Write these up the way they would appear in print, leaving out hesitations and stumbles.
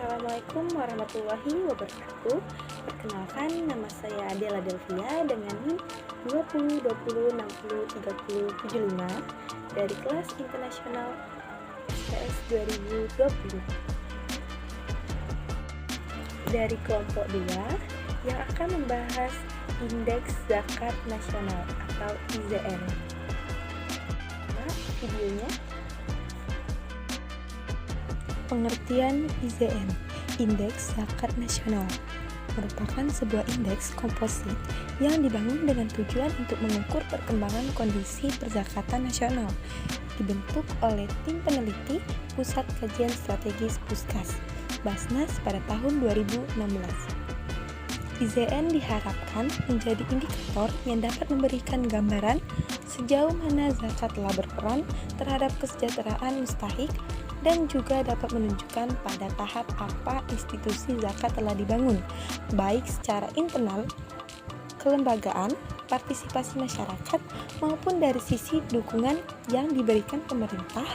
Assalamualaikum warahmatullahi wabarakatuh. Perkenalkan, nama saya Adela Delvia dengan NIM 2020603075 dari kelas internasional SPS 2020 dari kelompok 2 yang akan membahas Indeks Zakat Nasional atau IZN. Nah, videonya. Pengertian IZN, Indeks Zakat Nasional, merupakan sebuah indeks komposit yang dibangun dengan tujuan untuk mengukur perkembangan kondisi perzakatan nasional. Dibentuk oleh tim peneliti Pusat Kajian Strategis Puskas, Basnas pada tahun 2016. IZN diharapkan menjadi indikator yang dapat memberikan gambaran sejauh mana zakat telah berperan terhadap kesejahteraan mustahik dan juga dapat menunjukkan pada tahap apa institusi zakat telah dibangun, baik secara internal, kelembagaan, partisipasi masyarakat, maupun dari sisi dukungan yang diberikan pemerintah.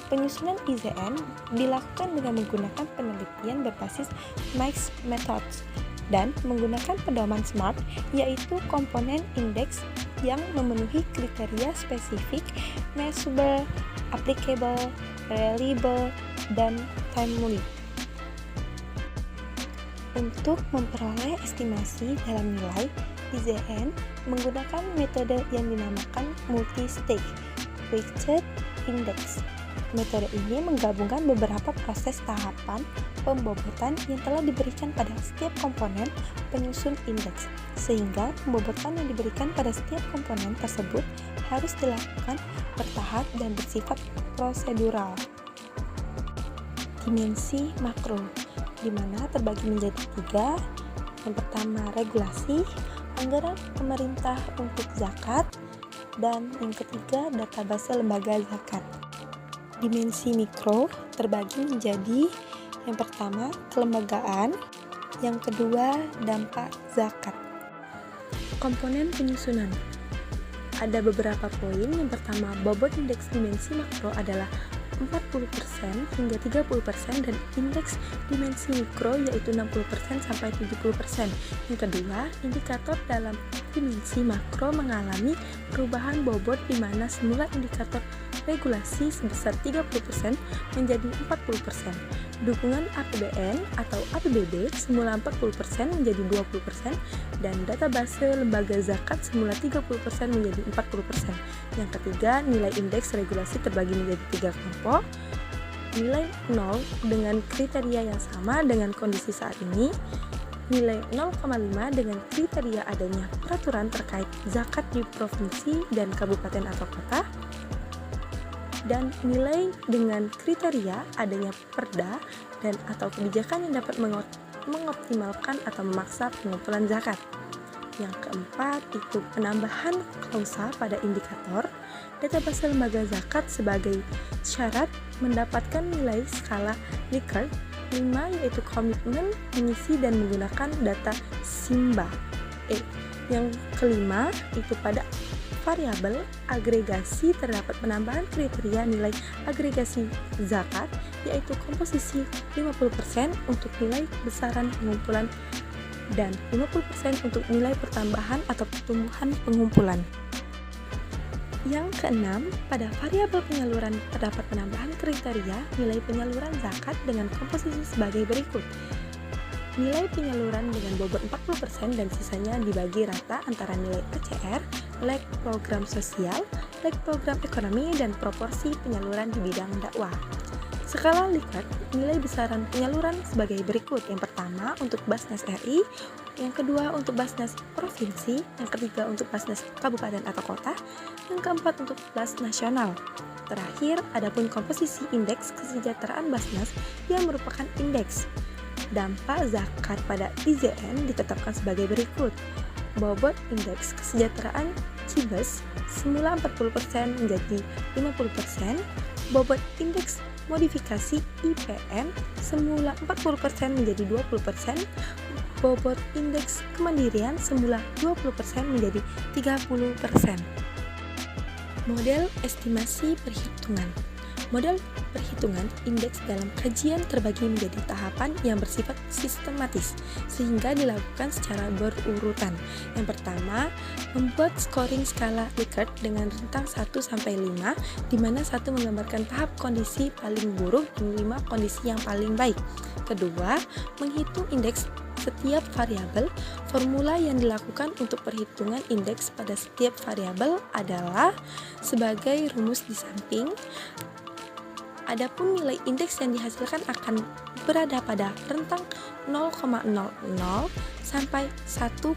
Penyusunan IZN dilakukan dengan menggunakan penelitian berbasis mixed methods dan menggunakan pedoman SMART, yaitu komponen indeks yang memenuhi kriteria spesifik, measurable, applicable, reliable, dan timely. Untuk memperoleh estimasi dalam nilai, IZN menggunakan metode yang dinamakan multi-stage weighted index. Metode ini menggabungkan beberapa proses tahapan pembobotan yang telah diberikan pada setiap komponen penyusun indeks, sehingga pembobotan yang diberikan pada setiap komponen tersebut harus dilakukan bertahap dan bersifat prosedural. Dimensi makro, di mana terbagi menjadi 3. Yang pertama, regulasi, anggaran pemerintah untuk zakat, dan yang ketiga, database lembaga zakat. Dimensi mikro terbagi menjadi yang pertama, kelembagaan, yang kedua, dampak zakat. Komponen penyusunan. Ada beberapa poin. Yang pertama, bobot indeks dimensi makro adalah 40% hingga 30% dan indeks dimensi mikro yaitu 60% sampai 70%. Yang kedua, indikator dalam dimensi makro mengalami perubahan bobot di mana semula indikator regulasi sebesar 30% menjadi 40%. Dukungan APBN atau APBD semula 40% menjadi 20% dan database lembaga zakat semula 30% menjadi 40%. Yang ketiga, nilai indeks regulasi terbagi menjadi 3 kelompok. Nilai 0 dengan kriteria yang sama dengan kondisi saat ini. Nilai 0,5 dengan kriteria adanya peraturan terkait zakat di provinsi dan kabupaten atau kota. Dan nilai dengan kriteria adanya perda dan atau kebijakan yang dapat mengoptimalkan atau memaksa pengumpulan zakat. Yang keempat itu penambahan klausa pada indikator database lembaga zakat sebagai syarat mendapatkan nilai skala Likert 5, yaitu komitmen mengisi dan menggunakan data SIMBA. Yang kelima itu pada variabel agregasi terdapat penambahan kriteria nilai agregasi zakat, yaitu komposisi 50% untuk nilai besaran pengumpulan dan 50% untuk nilai pertambahan atau pertumbuhan pengumpulan. Yang keenam, pada variabel penyaluran terdapat penambahan kriteria nilai penyaluran zakat dengan komposisi sebagai berikut. Nilai penyaluran dengan bobot 40% dan sisanya dibagi rata antara nilai ACR, leg program sosial, leg program ekonomi, dan proporsi penyaluran di bidang dakwah. Skala Likert, nilai besaran penyaluran sebagai berikut. Yang pertama untuk Basnas RI, yang kedua untuk Basnas Provinsi, yang ketiga untuk Basnas Kabupaten atau Kota, yang keempat untuk Bas Nasional. Terakhir, adapun komposisi indeks kesejahteraan Basnas yang merupakan indeks. Dampak zakat pada IZN ditetapkan sebagai berikut. Bobot indeks kesejahteraan Cibes semula 40% menjadi 50%, bobot indeks modifikasi IPN semula 40% menjadi 20%, bobot indeks kemandirian semula 20% menjadi 30%. Model estimasi perhitungan. Model perhitungan indeks dalam kajian terbagi menjadi tahapan yang bersifat sistematis, sehingga dilakukan secara berurutan. Yang pertama, membuat scoring skala Likert dengan rentang 1-5, di mana 1 menggambarkan tahap kondisi paling buruk dan 5 kondisi yang paling baik. Kedua, menghitung indeks setiap variabel. Formula yang dilakukan untuk perhitungan indeks pada setiap variabel adalah sebagai rumus di samping. Adapun nilai indeks yang dihasilkan akan berada pada rentang 0,00 sampai 1,00.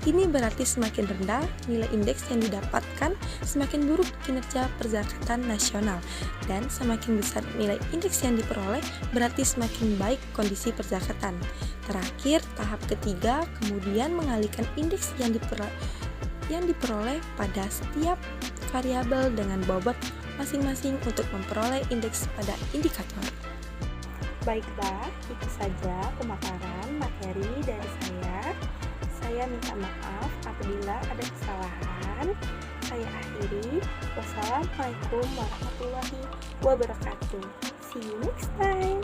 Ini berarti semakin rendah nilai indeks yang didapatkan, semakin buruk kinerja perzakatan nasional, dan semakin besar nilai indeks yang diperoleh berarti semakin baik kondisi perzakatan. Terakhir, tahap ketiga kemudian mengalihkan indeks yang diperoleh pada setiap variabel dengan bobot masing-masing untuk memperoleh indeks pada indikator. Baiklah, itu saja pemaparan materi dari saya. Saya minta maaf apabila ada kesalahan. Saya akhiri. Wassalamualaikum warahmatullahi wabarakatuh. See you next time.